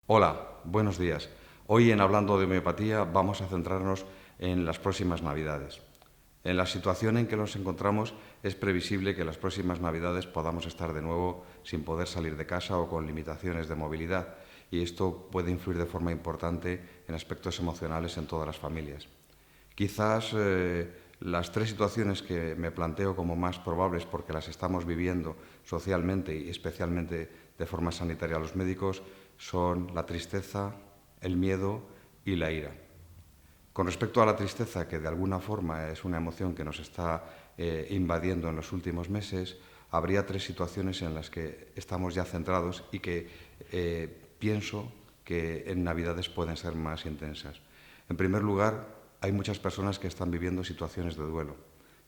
Hola, buenos días. Hoy en Hablando de Homeopatía vamos a centrarnos en las próximas Navidades. En la situación en que nos encontramos es previsible que las próximas Navidades podamos estar de nuevo sin poder salir de casa o con limitaciones de movilidad, y esto puede influir de forma importante en aspectos emocionales en todas las familias. Quizás las tres situaciones que me planteo como más probables, porque las estamos viviendo socialmente y especialmente de forma sanitaria los médicos, son la tristeza, el miedo y la ira. Con respecto a la tristeza, que de alguna forma es una emoción que nos está invadiendo en los últimos meses, habría tres situaciones en las que estamos ya centrados y que pienso que en Navidades pueden ser más intensas. En primer lugar, hay muchas personas que están viviendo situaciones de duelo.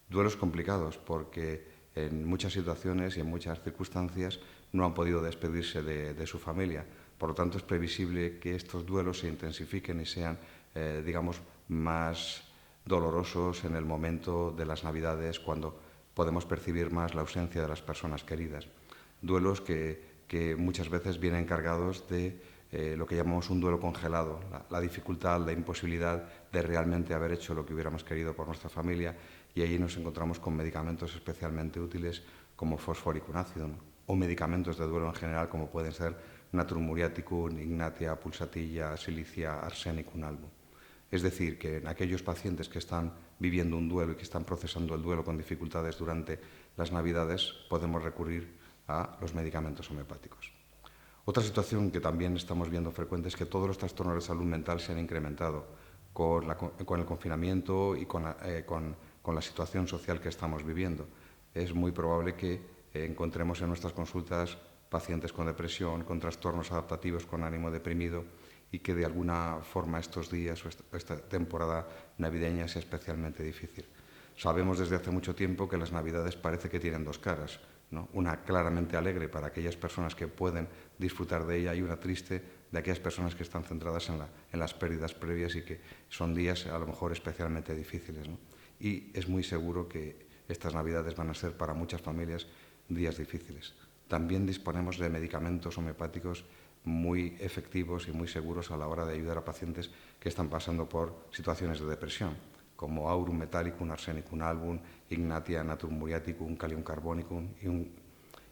Duelos complicados porque en muchas situaciones y en muchas circunstancias no han podido despedirse de su familia. Por lo tanto, es previsible que estos duelos se intensifiquen y sean, digamos, más dolorosos en el momento de las Navidades, cuando podemos percibir más la ausencia de las personas queridas. Duelos que muchas veces vienen cargados de lo que llamamos un duelo congelado, la dificultad, la imposibilidad de realmente haber hecho lo que hubiéramos querido por nuestra familia, y allí nos encontramos con medicamentos especialmente útiles como fosforicum ácido, ¿no? O medicamentos de duelo en general como pueden ser natrum muriaticum, ignatia, pulsatilla, silicia, arsenicum album. Es decir, que en aquellos pacientes que están viviendo un duelo y que están procesando el duelo con dificultades durante las Navidades, podemos recurrir a los medicamentos homeopáticos. Otra situación que también estamos viendo frecuente es que todos los trastornos de salud mental se han incrementado con el confinamiento y con la situación social que estamos viviendo. Es muy probable que encontremos en nuestras consultas pacientes con depresión, con trastornos adaptativos con ánimo deprimido, y que de alguna forma estos días o esta temporada navideña sea especialmente difícil. Sabemos desde hace mucho tiempo que las Navidades parece que tienen dos caras, ¿no? Una claramente alegre para aquellas personas que pueden disfrutar de ella, y una triste de aquellas personas que están centradas en las pérdidas previas y que son días a lo mejor especialmente difíciles, ¿no? Y es muy seguro que estas Navidades van a ser para muchas familias días difíciles. También disponemos de medicamentos homeopáticos muy efectivos y muy seguros a la hora de ayudar a pacientes que están pasando por situaciones de depresión, como aurum metallicum, arsenicum album, ignatia, natrum muriaticum, kalium carbonicum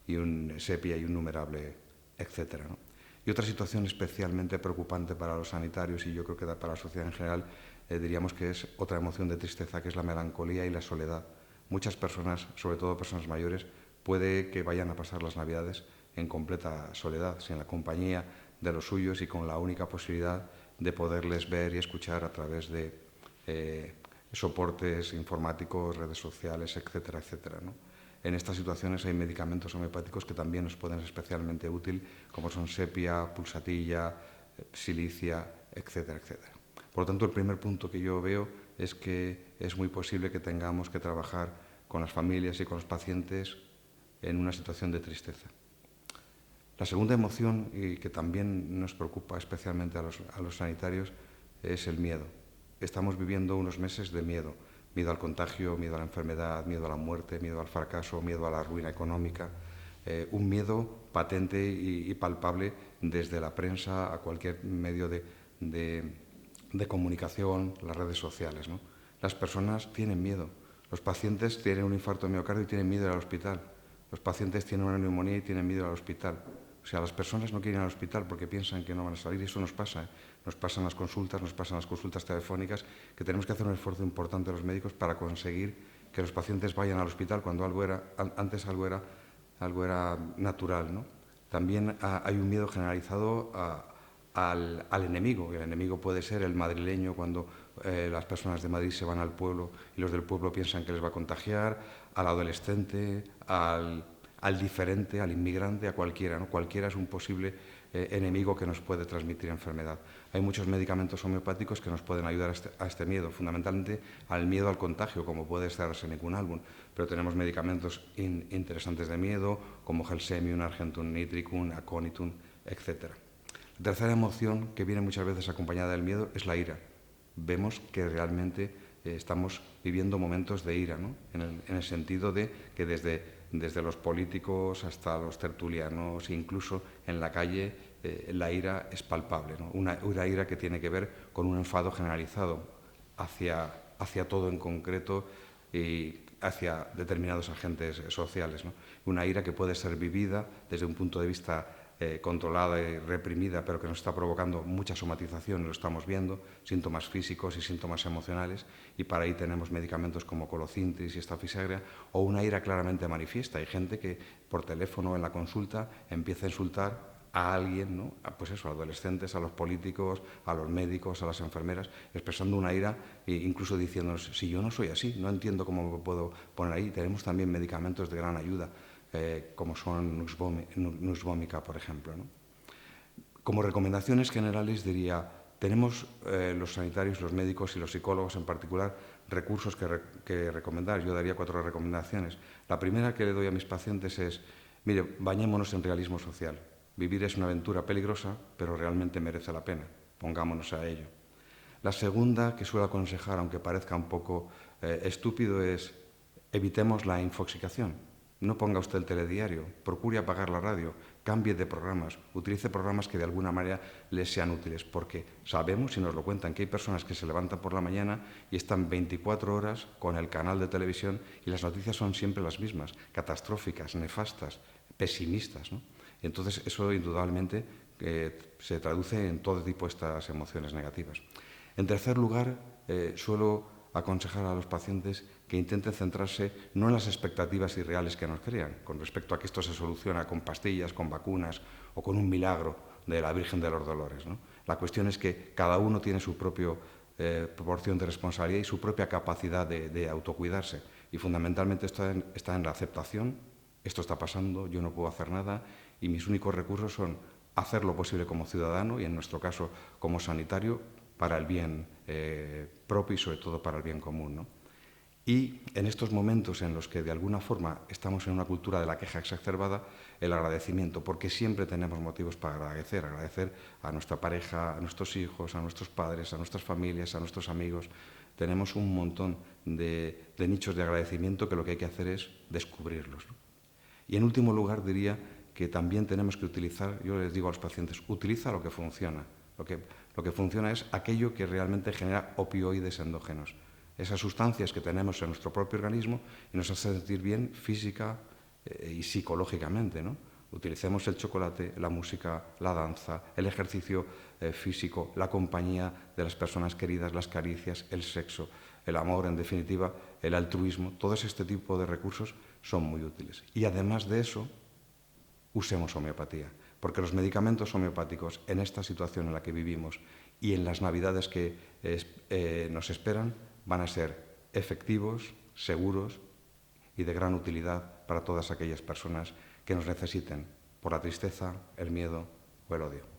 y un sepia y un numerable, etc., ¿no? Y otra situación especialmente preocupante para los sanitarios, y yo creo que para la sociedad en general, diríamos que es otra emoción de tristeza, que es la melancolía y la soledad. Muchas personas, sobre todo personas mayores, puede que vayan a pasar las Navidades en completa soledad, sin la compañía de los suyos y con la única posibilidad de poderles ver y escuchar a través de soportes informáticos, redes sociales, etcétera, etcétera, ¿no? En estas situaciones hay medicamentos homeopáticos que también nos pueden ser especialmente útiles, como son sepia, pulsatilla, silicia, etcétera, etcétera. Por lo tanto, el primer punto que yo veo es que es muy posible que tengamos que trabajar con las familias y con los pacientes en una situación de tristeza. La segunda emoción, y que también nos preocupa especialmente a los sanitarios, es el miedo. Estamos viviendo unos meses de miedo. Miedo al contagio, miedo a la enfermedad, miedo a la muerte, miedo al fracaso, miedo a la ruina económica. Un miedo patente y palpable desde la prensa a cualquier medio de comunicación, las redes sociales, ¿no? Las personas tienen miedo. Los pacientes tienen un infarto de miocardio y tienen miedo de ir al hospital. Los pacientes tienen una neumonía y tienen miedo al hospital. O sea, las personas no quieren ir al hospital porque piensan que no van a salir, y eso nos pasa, ¿eh? Nos pasan las consultas, nos pasan las consultas telefónicas, que tenemos que hacer un esfuerzo importante los médicos para conseguir que los pacientes vayan al hospital cuando antes algo era natural, ¿no? También hay un miedo generalizado al enemigo. El enemigo puede ser el madrileño, cuando las personas de Madrid se van al pueblo y los del pueblo piensan que les va a contagiar, al adolescente, al diferente, al inmigrante, a cualquiera, ¿no? Cualquiera es un posible enemigo que nos puede transmitir enfermedad. Hay muchos medicamentos homeopáticos que nos pueden ayudar a este miedo, fundamentalmente al miedo al contagio, como puede ser arsenicum album, pero tenemos medicamentos interesantes de miedo, como gelsemium, argentum nitricum, aconitum, etc. La tercera emoción, que viene muchas veces acompañada del miedo, es la ira. Vemos que realmente estamos viviendo momentos de ira, ¿no? En el sentido de que desde los políticos hasta los tertulianos, incluso en la calle, la ira es palpable, ¿no? Una ira que tiene que ver con un enfado generalizado hacia todo en concreto y hacia determinados agentes sociales, ¿no? Una ira que puede ser vivida desde un punto de vista controlada y reprimida, pero que nos está provocando mucha somatización, lo estamos viendo, síntomas físicos y síntomas emocionales, y para ahí tenemos medicamentos como Colocintis y Estafisagria, o una ira claramente manifiesta. Hay gente que por teléfono en la consulta empieza a insultar a alguien, ¿no? Pues eso, a adolescentes, a los políticos, a los médicos, a las enfermeras, expresando una ira e incluso diciéndonos, si yo no soy así, no entiendo cómo me puedo poner ahí. Tenemos también medicamentos de gran ayuda, como son Nux Vomica, por ejemplo, ¿no? Como recomendaciones generales diría, tenemos los sanitarios, los médicos y los psicólogos en particular recursos que recomendar. Yo daría 4 recomendaciones. La primera que le doy a mis pacientes es, mire, bañémonos en realismo social. Vivir es una aventura peligrosa, pero realmente merece la pena. Pongámonos a ello. La segunda que suelo aconsejar, aunque parezca un poco estúpido, es evitemos la infoxicación. No ponga usted el telediario, procure apagar la radio, cambie de programas, utilice programas que de alguna manera les sean útiles, porque sabemos, y nos lo cuentan, que hay personas que se levantan por la mañana y están 24 horas con el canal de televisión y las noticias son siempre las mismas, catastróficas, nefastas, pesimistas, ¿no? Entonces, eso indudablemente se traduce en todo tipo de estas emociones negativas. En tercer lugar, suelo aconsejar a los pacientes que intenten centrarse no en las expectativas irreales que nos crean, con respecto a que esto se soluciona con pastillas, con vacunas o con un milagro de la Virgen de los Dolores, ¿no? La cuestión es que cada uno tiene su propia proporción de responsabilidad y su propia capacidad de autocuidarse. Y fundamentalmente está en la aceptación. Esto está pasando, yo no puedo hacer nada y mis únicos recursos son hacer lo posible como ciudadano y, en nuestro caso, como sanitario, para el bien propio y, sobre todo, para el bien común, ¿no? Y en estos momentos en los que, de alguna forma, estamos en una cultura de la queja exacerbada, el agradecimiento, porque siempre tenemos motivos para agradecer a nuestra pareja, a nuestros hijos, a nuestros padres, a nuestras familias, a nuestros amigos. Tenemos un montón de nichos de agradecimiento que lo que hay que hacer es descubrirlos, ¿no? Y en último lugar diría que también tenemos que utilizar, yo les digo a los pacientes, utiliza lo que funciona. Lo que funciona es aquello que realmente genera opioides endógenos, esas sustancias que tenemos en nuestro propio organismo y nos hacen sentir bien física y psicológicamente, ¿no? Utilicemos el chocolate, la música, la danza, el ejercicio físico, la compañía de las personas queridas, las caricias, el sexo, el amor, en definitiva, el altruismo. Todos este tipo de recursos son muy útiles. Y además de eso, usemos homeopatía, porque los medicamentos homeopáticos en esta situación en la que vivimos y en las Navidades que nos esperan van a ser efectivos, seguros y de gran utilidad para todas aquellas personas que nos necesiten por la tristeza, el miedo o el odio.